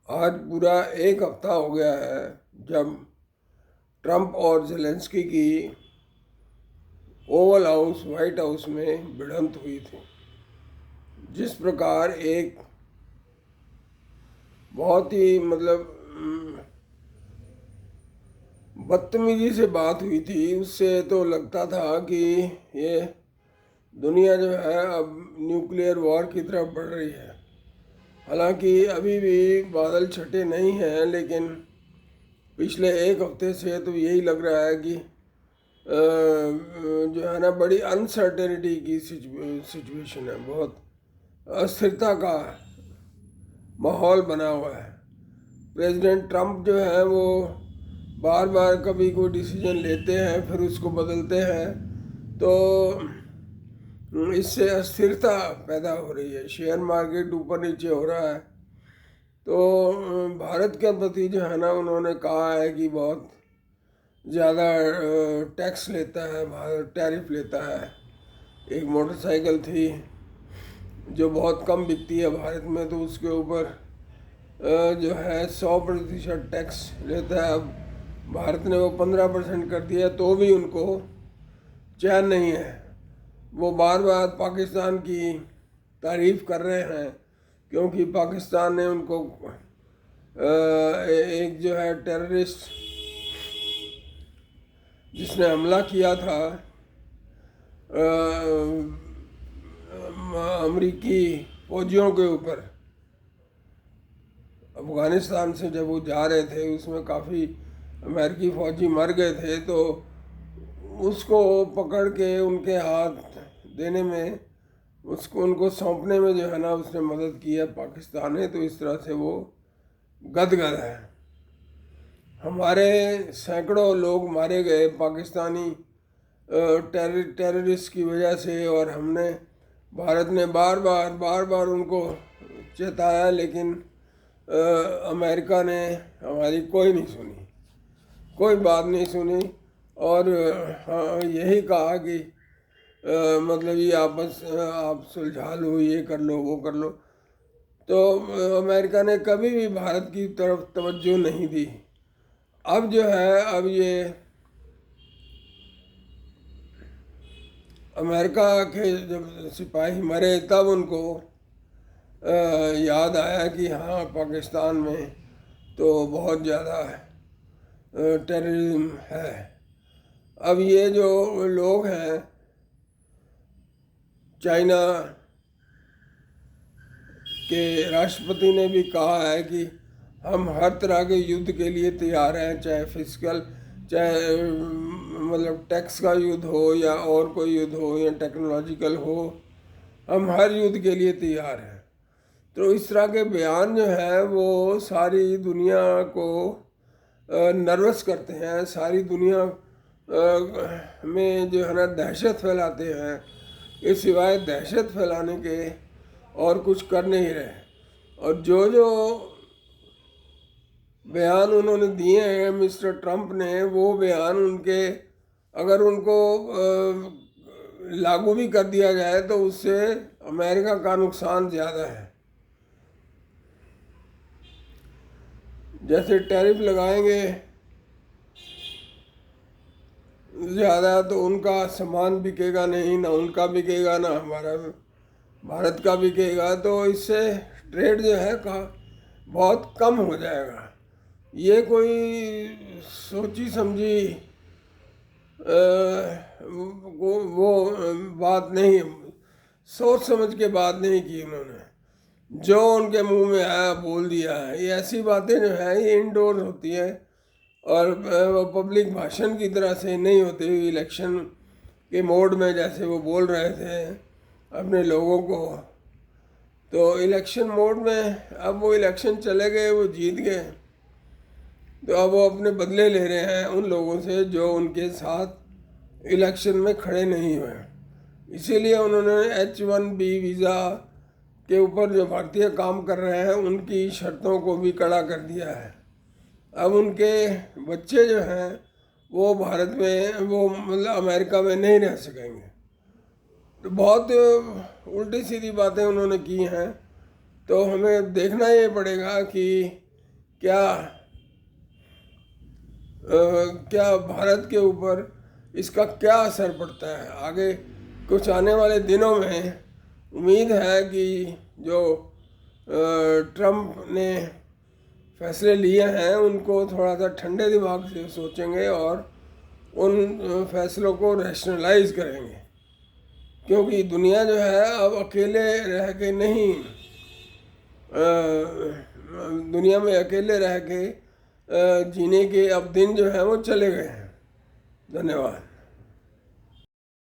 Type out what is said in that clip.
आज पूरा एक हफ्ता हो गया है जब ट्रंप और ज़ेलेंस्की की ओवल हाउस वाइट हाउस में भिड़ंत हुई थी। जिस प्रकार एक बहुत ही बदतमीजी से बात हुई थी, उससे तो लगता था कि ये दुनिया जो है अब न्यूक्लियर वॉर की तरफ बढ़ रही है। हालांकि अभी भी बादल छटे नहीं हैं, लेकिन पिछले एक हफ्ते से तो यही लग रहा है कि जो है ना बड़ी अनसर्टेनिटी की सिचुएशन है। बहुत अस्थिरता का माहौल बना हुआ है। प्रेसिडेंट ट्रंप जो है वो बार बार कभी कोई डिसीजन लेते हैं फिर उसको बदलते हैं, तो इससे अस्थिरता पैदा हो रही है। शेयर मार्केट ऊपर नीचे हो रहा है। तो भारत के प्रति जो है ना उन्होंने कहा है कि बहुत ज़्यादा टैक्स लेता है भारत, टैरिफ लेता है। एक मोटरसाइकिल थी जो बहुत कम बिकती है भारत में, तो उसके ऊपर जो है 100% टैक्स लेता है। अब भारत ने वो 15% कर दिया, तो भी उनको चैन नहीं है। वो बार बार पाकिस्तान की तारीफ कर रहे हैं, क्योंकि पाकिस्तान ने उनको एक जो है टेररिस्ट जिसने हमला किया था अमरीकी फौजियों के ऊपर, अफ़गानिस्तान से जब वो जा रहे थे उसमें काफ़ी अमेरिकी फ़ौजी मर गए थे, तो उसको पकड़ के उनके हाथ देने में, उसको उनको सौंपने में जो है ना उसने मदद की है पाकिस्तान ने। तो इस तरह से वो गदगद है। हमारे सैकड़ों लोग मारे गए पाकिस्तानी टेररिस्ट की वजह से, और हमने भारत ने बार बार उनको चेताया, लेकिन अमेरिका ने हमारी कोई नहीं सुनी, कोई बात नहीं सुनी। और हाँ, यही कहा कि मतलब ये आप सुलझा लो, ये कर लो, वो कर लो। तो अमेरिका ने कभी भी भारत की तरफ तवज्जो नहीं दी। अब जो है, अब ये अमेरिका के जब सिपाही मरे तब उनको याद आया कि हाँ, पाकिस्तान में तो बहुत ज़्यादा टेररिज्म है। अब ये जो लोग हैं, चाइना के राष्ट्रपति ने भी कहा है कि हम हर तरह के युद्ध के लिए तैयार हैं, चाहे फिजिकल, चाहे टैक्स का युद्ध हो या और कोई युद्ध हो या टेक्नोलॉजिकल हो, हम हर युद्ध के लिए तैयार हैं। तो इस तरह के बयान जो है वो सारी दुनिया को नर्वस करते हैं, सारी दुनिया में जो है ना दहशत फैलाते हैं। ये सिवाय दहशत फैलाने के और कुछ कर नहीं रहे। और जो जो बयान उन्होंने दिए हैं मिस्टर ट्रंप ने, वो बयान उनके अगर उनको लागू भी कर दिया जाए तो उससे अमेरिका का नुकसान ज़्यादा है। जैसे टैरिफ लगाएंगे ज़्यादा तो उनका सामान बिकेगा नहीं, ना उनका बिकेगा ना हमारा भारत का बिकेगा। तो इससे ट्रेड जो है का बहुत कम हो जाएगा। ये कोई सोची समझी वो बात नहीं, सोच समझ के बात नहीं की उन्होंने। जो उनके मुंह में आया बोल दिया है। ये ऐसी बातें जो है ये इंडोर होती है और पब्लिक भाषण की तरह से नहीं होती हुई इलेक्शन के मोड में जैसे वो बोल रहे थे अपने लोगों को। तो इलेक्शन मोड में अब वो इलेक्शन चले गए, वो जीत गए, तो अब वो अपने बदले ले रहे हैं उन लोगों से जो उनके साथ इलेक्शन में खड़े नहीं हुए। इसीलिए उन्होंने H1B वीज़ा के ऊपर जो भारतीय काम कर रहे हैं उनकी शर्तों को भी कड़ा कर दिया है। अब उनके बच्चे जो हैं वो भारत में, वो अमेरिका में नहीं रह सकेंगे। तो बहुत उल्टी सीधी बातें उन्होंने की हैं। तो हमें देखना ये पड़ेगा कि क्या क्या भारत के ऊपर इसका क्या असर पड़ता है। आगे कुछ आने वाले दिनों में उम्मीद है कि जो ट्रम्प ने फैसले लिए हैं उनको थोड़ा सा ठंडे दिमाग से सोचेंगे और उन फैसलों को रैशनलाइज करेंगे, क्योंकि दुनिया जो है अब अकेले रह के नहीं, दुनिया में अकेले रह के जीने के अब दिन जो है वो चले गए हैं। धन्यवाद।